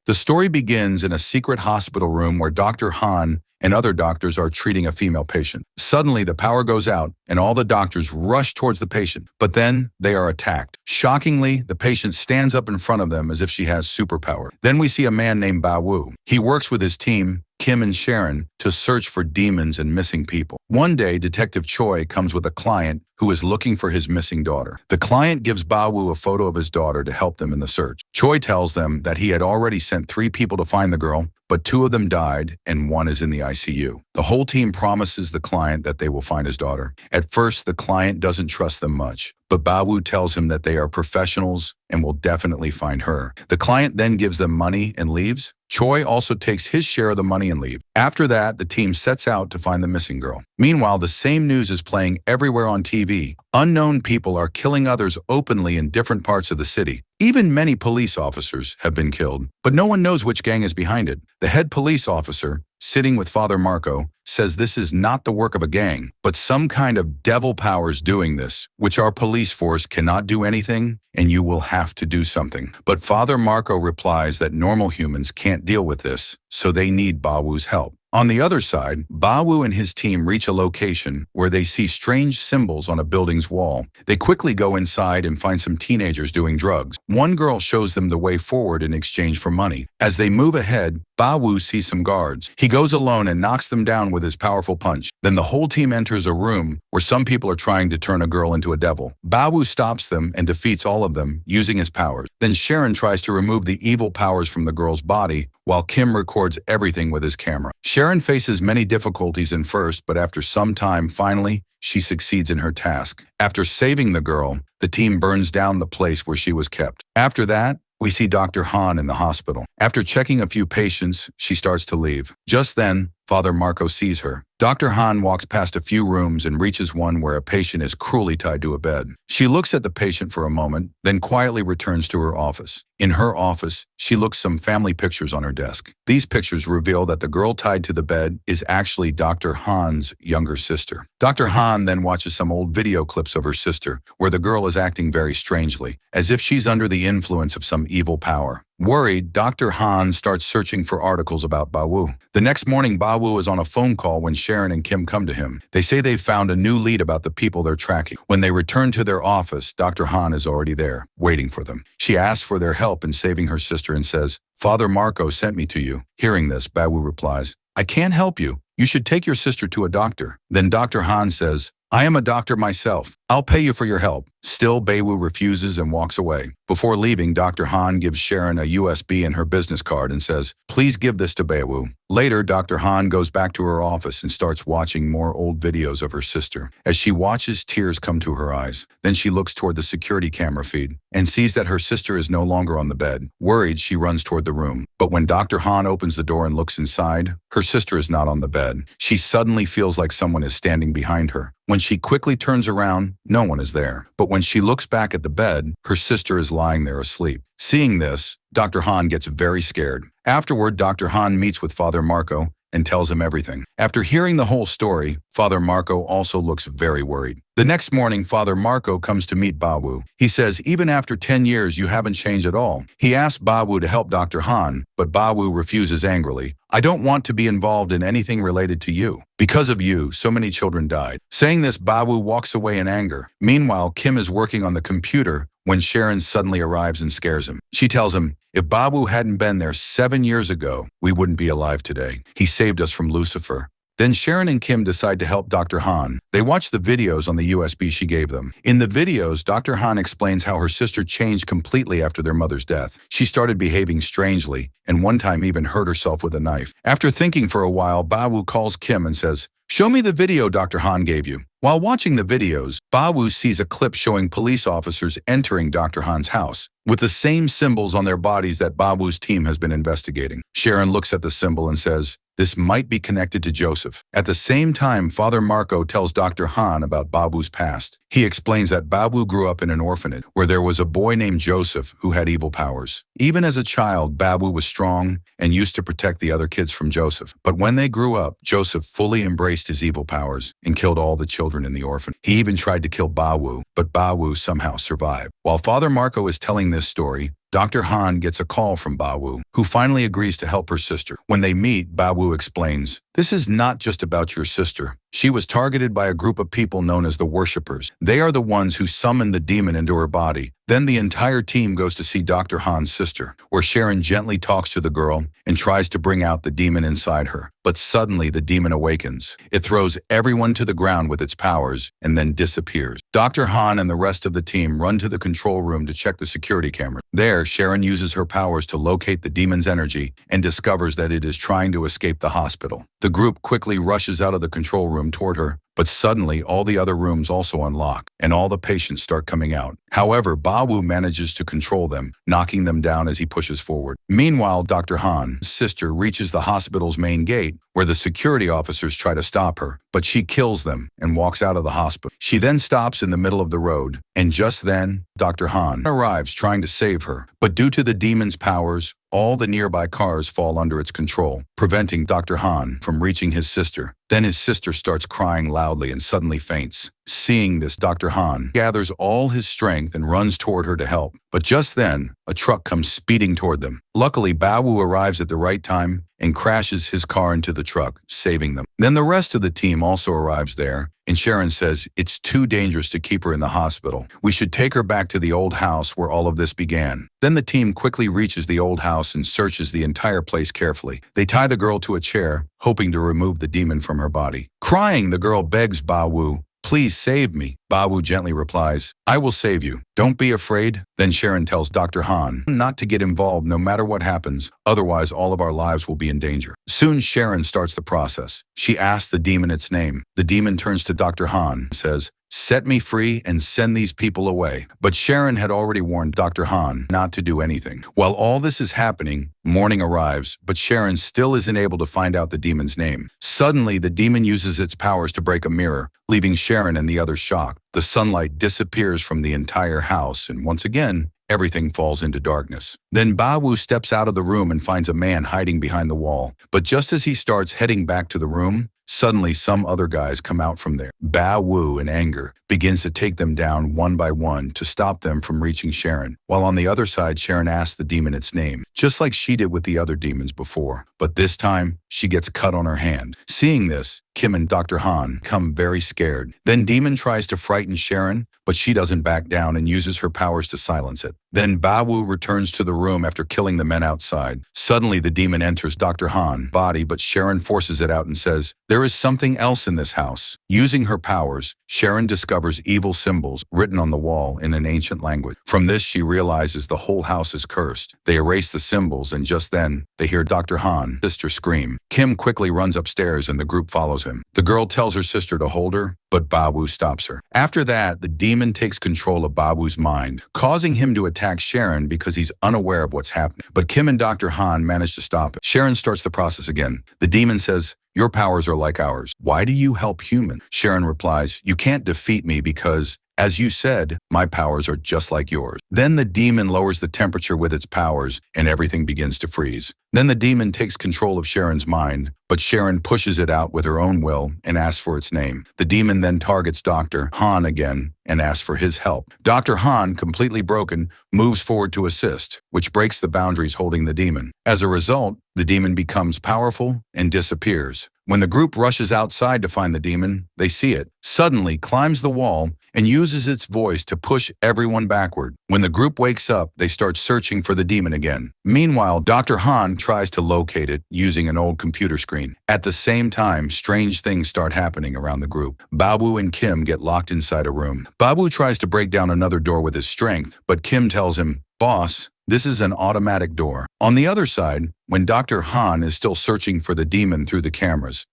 The story begins in a secret hospital room where Dr. Han and other doctors are treating a female patient. Suddenly, the power goes out, and all the doctors rush towards the patient, but then they are attacked. Shockingly, the patient stands up in front of them as if she has superpower. Then we see a man named Bawu. He works with his team, Kim and Sharon, to search for demons and missing people. One day, Detective Choi comes with a client who is looking for his missing daughter. The client gives Bawu a photo of his daughter to help them in the search. Choi tells them that he had already sent 3 people to find the girl, but 2 of them died and 1 is in the ICU. The whole team promises the client that they will find his daughter. At first, the client doesn't trust them much, but Bawu tells him that they are professionals and will definitely find her. The client then gives them money and leaves. Choi also takes his share of the money and leaves. After that, the team sets out to find the missing girl. Meanwhile, the same news is playing everywhere on TV. Unknown people are killing others openly in different parts of the city. Even many police officers have been killed, but no one knows which gang is behind it. The head police officer, sitting with Father Marco, says this is not the work of a gang, but some kind of devil powers doing this, which our police force cannot do anything, and you will have to do something. But Father Marco replies that normal humans can't deal with this, so they need Bawu's help. On the other side, Bawu and his team reach a location where they see strange symbols on a building's wall. They quickly go inside and find some teenagers doing drugs. One girl shows them the way forward in exchange for money. As they move ahead, Bawu sees some guards. He goes alone and knocks them down with his powerful punch. Then the whole team enters a room where some people are trying to turn a girl into a devil. Bawu stops them and defeats all of them using his powers. Then Sharon tries to remove the evil powers from the girl's body, while Kim records everything with his camera. Sharon faces many difficulties in first, but after some time, finally, she succeeds in her task. After saving the girl, the team burns down the place where she was kept. After that, we see Dr. Han in the hospital. After checking a few patients, she starts to leave. Just then, Father Marco sees her. Dr. Han walks past a few rooms and reaches one where a patient is cruelly tied to a bed. She looks at the patient for a moment, then quietly returns to her office. In her office, she looks some family pictures on her desk. These pictures reveal that the girl tied to the bed is actually Dr. Han's younger sister. Dr. Han then watches some old video clips of her sister, where the girl is acting very strangely, as if she's under the influence of some evil power. Worried, Dr. Han starts searching for articles about Bawu. The next morning, Bawu is on a phone call when Sharon and Kim come to him. They say they've found a new lead about the people they're tracking. When they return to their office, Dr. Han is already there, waiting for them. She asks for their help in saving her sister and says, "Father Marco sent me to you." Hearing this, Bawu replies, "I can't help you. You should take your sister to a doctor." Then Dr. Han says, "I am a doctor myself. I'll pay you for your help." Still, Bawu refuses and walks away. Before leaving, Dr. Han gives Sharon a USB and her business card and says, "Please give this to Bawu." Later, Dr. Han goes back to her office and starts watching more old videos of her sister. As she watches, tears come to her eyes. Then she looks toward the security camera feed and sees that her sister is no longer on the bed. Worried, she runs toward the room. But when Dr. Han opens the door and looks inside, her sister is not on the bed. She suddenly feels like someone is standing behind her. When she quickly turns around, no one is there. But when she looks back at the bed, her sister is lying there asleep. Seeing this, Dr. Han gets very scared. Afterward, Dr. Han meets with Father Marco and tells him everything. After hearing the whole story, Father Marco also looks very worried. The next morning, Father Marco comes to meet Bawu. He says, "Even after 10 years, you haven't changed at all." He asks Bawu to help Dr. Han, but Bawu refuses angrily. "I don't want to be involved in anything related to you. Because of you, so many children died." Saying this, Bawu walks away in anger. Meanwhile, Kim is working on the computer when Sharon suddenly arrives and scares him. She tells him, "If Bawu hadn't been there 7 years ago, we wouldn't be alive today. He saved us from Lucifer." Then Sharon and Kim decide to help Dr. Han. They watch the videos on the USB she gave them. In the videos, Dr. Han explains how her sister changed completely after their mother's death. She started behaving strangely, and one time even hurt herself with a knife. After thinking for a while, Bawu calls Kim and says, "Show me the video Dr. Han gave you." While watching the videos, Bawu sees a clip showing police officers entering Dr. Han's house with the same symbols on their bodies that Bawu's team has been investigating. Sharon looks at the symbol and says, "This might be connected to Joseph." At the same time, Father Marco tells Dr. Han about Bawu's past. He explains that Bawu grew up in an orphanage where there was a boy named Joseph who had evil powers. Even as a child, Bawu was strong and used to protect the other kids from Joseph. But when they grew up, Joseph fully embraced his evil powers and killed all the children in the orphanage. He even tried to kill Bawu, but Bawu somehow survived. While Father Marco is telling this story, Dr. Han gets a call from Bawu, who finally agrees to help her sister. When they meet, Bawu explains, "This is not just about your sister. She was targeted by a group of people known as the Worshippers. They are the ones who summoned the demon into her body." Then the entire team goes to see Dr. Han's sister, where Sharon gently talks to the girl and tries to bring out the demon inside her. But suddenly the demon awakens. It throws everyone to the ground with its powers and then disappears. Dr. Han and the rest of the team run to the control room to check the security cameras. There, Sharon uses her powers to locate the demon's energy and discovers that it is trying to escape the hospital. The group quickly rushes out of the control room toward her, but suddenly all the other rooms also unlock, and all the patients start coming out. However, Bawu manages to control them, knocking them down as he pushes forward. Meanwhile, Dr. Han's sister reaches the hospital's main gate, where the security officers try to stop her, but she kills them and walks out of the hospital. She then stops in the middle of the road, and just then, Dr. Han arrives trying to save her. But due to the demon's powers, all the nearby cars fall under its control, preventing Dr. Han from reaching his sister. Then his sister starts crying loudly and suddenly faints. Seeing this, Dr. Han gathers all his strength and runs toward her to help. But just then, a truck comes speeding toward them. Luckily, Bawu arrives at the right time and crashes his car into the truck, saving them. Then the rest of the team also arrives there, and Sharon says it's too dangerous to keep her in the hospital. We should take her back to the old house where all of this began. Then the team quickly reaches the old house and searches the entire place carefully. They tie the girl to a chair, hoping to remove the demon from her body. Crying, the girl begs Bawu, "Please save me." Bawu gently replies, "I will save you. Don't be afraid." Then Sharon tells Dr. Han not to get involved no matter what happens, otherwise all of our lives will be in danger. Soon Sharon starts the process. She asks the demon its name. The demon turns to Dr. Han and says, "Set me free and send these people away." But Sharon had already warned Dr. Han not to do anything. While all this is happening, morning arrives, but Sharon still isn't able to find out the demon's name. Suddenly, the demon uses its powers to break a mirror, leaving Sharon and the others shocked. The sunlight disappears from the entire house, and once again, everything falls into darkness. Then Bawu steps out of the room and finds a man hiding behind the wall. But just as he starts heading back to the room, suddenly some other guys come out from there. Bawu, in anger, begins to take them down one by one to stop them from reaching Sharon. While on the other side, Sharon asks the demon its name, just like she did with the other demons before. But this time, she gets cut on her hand. Seeing this, Kim and Dr. Han become very scared. Then Demon tries to frighten Sharon, but she doesn't back down and uses her powers to silence it. Then Bawu returns to the room after killing the men outside. Suddenly, the demon enters Dr. Han's body, but Sharon forces it out and says, "There is something else in this house." Using her powers, Sharon discovers evil symbols written on the wall in an ancient language. From this, she realizes the whole house is cursed. They erase the symbols, and just then, they hear Dr. Han's sister scream. Kim quickly runs upstairs and the group follows him. The girl tells her sister to hold her, but Bawu stops her. After that, the demon takes control of Bawu's mind, causing him to attack Sharon because he's unaware of what's happening. But Kim and Dr. Han manage to stop it. Sharon starts the process again. The demon says, "Your powers are like ours. Why do you help humans?" Sharon replies, "You can't defeat me because, as you said, my powers are just like yours." Then the demon lowers the temperature with its powers and everything begins to freeze. Then the demon takes control of Sharon's mind, but Sharon pushes it out with her own will and asks for its name. The demon then targets Dr. Han again and asks for his help. Dr. Han, completely broken, moves forward to assist, which breaks the boundaries holding the demon. As a result, the demon becomes powerful and disappears. When the group rushes outside to find the demon, they see it, suddenly climbs the wall, and uses its voice to push everyone backward. When the group wakes up, they start searching for the demon again. Meanwhile, Dr. Han tries to locate it using an old computer screen. At the same time, strange things start happening around the group. Bawu and Kim get locked inside a room. Bawu tries to break down another door with his strength, but Kim tells him, "Boss, this is an automatic door." On the other side, when Dr. Han is still searching for the demon through the cameras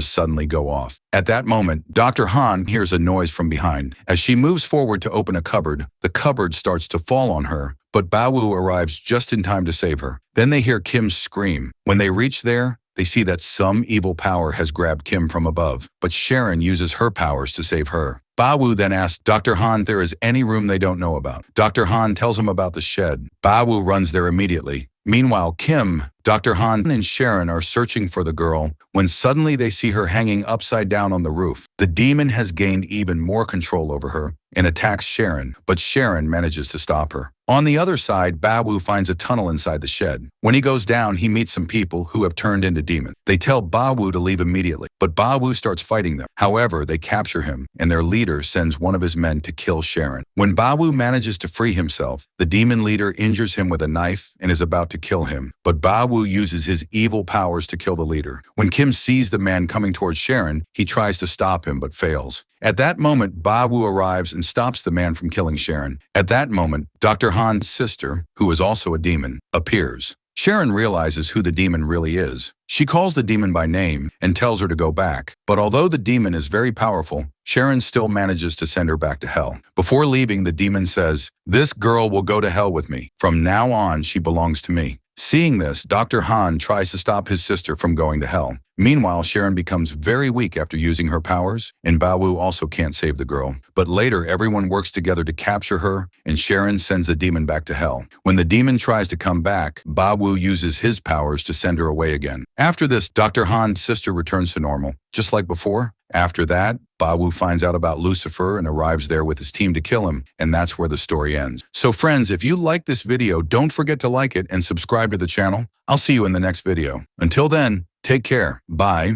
suddenly go off. At that moment, Dr. Han hears a noise from behind. As she moves forward to open a cupboard, the cupboard starts to fall on her, but Bawu arrives just in time to save her. Then they hear Kim scream. When they reach there, they see that some evil power has grabbed Kim from above, but Sharon uses her powers to save her. Bawu then asks Dr. Han if there is any room they don't know about. Dr. Han tells him about the shed. Bawu runs there immediately. Meanwhile, Kim, Dr. Han, and Sharon are searching for the girl when suddenly they see her hanging upside down on the roof. The demon has gained even more control over her and attacks Sharon, but Sharon manages to stop her. On the other side, Bawu finds a tunnel inside the shed. When he goes down, he meets some people who have turned into demons. They tell Bawu to leave immediately, but Bawu starts fighting them. However, they capture him, and their leader sends one of his men to kill Sharon. When Bawu manages to free himself, the demon leader injures him with a knife and is about to kill him, but Bawu uses his evil powers to kill the leader. When Kim sees the man coming towards Sharon, he tries to stop him but fails. At that moment, Bawu arrives and stops the man from killing Sharon. At that moment, Dr. Han's sister, who is also a demon, appears. Sharon realizes who the demon really is. She calls the demon by name and tells her to go back. But although the demon is very powerful, Sharon still manages to send her back to hell. Before leaving, the demon says, "This girl will go to hell with me. From now on, she belongs to me." Seeing this, Dr. Han tries to stop his sister from going to hell. Meanwhile, Sharon becomes very weak after using her powers, and Bawu also can't save the girl. But later, everyone works together to capture her, and Sharon sends the demon back to hell. When the demon tries to come back, Bawu uses his powers to send her away again. After this, Dr. Han's sister returns to normal, just like before. After that, Bawu finds out about Lucifer and arrives there with his team to kill him, and that's where the story ends. So friends, if you like this video, don't forget to like it and subscribe to the channel. I'll see you in the next video. Until then, take care. Bye.